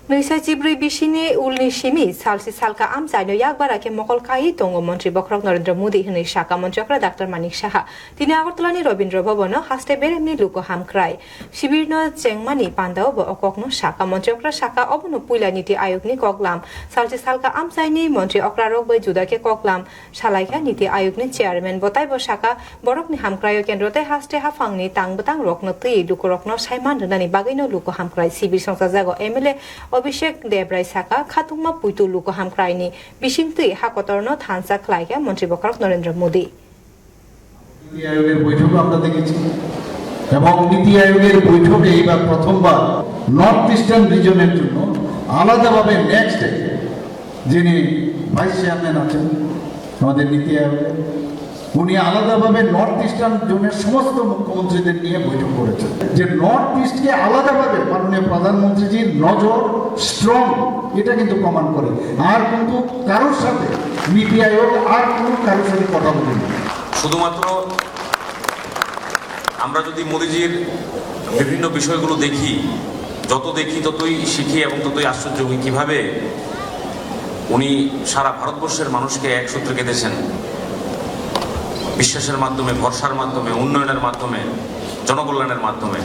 Nisa Jibri Bishini Ulni Shimi, Salsi Salka Amzai, Yagbara, Mokol Kai, Tongo Montri Bokrok, Narendra Modi, Hini Shaka, Monchakra, Dr. Manik Shaha, Tina Agotolani Robindra Bobono, Haste Beremni Luko Ham Cry, Shibirno Chengmani Panda, Okokno Shaka, Monchakra Shaka, Obono Pulaniti Ayukni Koklam, Salsi Salka Amzaini, Montri Okra Rogbe Judake Koklam, Shalaika Niti Ayukni Chairman, Botaibo Shaka, Borokni Ham Cry, and Rote Haste Hafangni, Tang Batang Rokno Ti, Lukorokno, Shaiman, Nani Bagino Luko Ham Cry, Sibir Sonsazago, Emile. Abhishek Debrai Saka, Khatungma Puitu Luko Hamkraini, Bishingti Hakotorno, Thansa Klaika, Montri Bokrok, Narendra Modi. নীতি আয়োগের বৈঠক আমরা দেখেছি এবং নীতি আয়োগের বৈঠকে এবার প্রথমবার north eastern রিজনের জন্য আলাদাভাবে নেক্সট যিনি ভাইস চেয়ারম্যান আছেন আমাদের নীতি আয়োগে উনি আলাদাভাবে নর্থ ইস্টার্ন জোনের সমস্ত মুখ্যমন্ত্রীদের নিয়ে বৈঠক করেছেন যে নর্থ ইস্টকে আলাদাভাবে মাননীয় প্রধানমন্ত্রীজির নজর স্ট্রং এটা কিন্তু প্রমাণ করে আর কিন্তু কারোর সাথে নীতি আয়োগ আর কোনো কারোর সাথে কথা বলেনি শুধুমাত্র আমরা যদি মোদিজির বিভিন্ন বিষয়গুলো দেখি যত দেখি ততই শিখি এবং ততই আশ্চর্য হই কিভাবে উনি সারা ভারতবর্ষের মানুষকে এক সূত্রে গেঁথেছেন বিশ্বাসের মাধ্যমে ভরসার মাধ্যমে উন্নয়নের মাধ্যমে জনকল্যাণের মাধ্যমে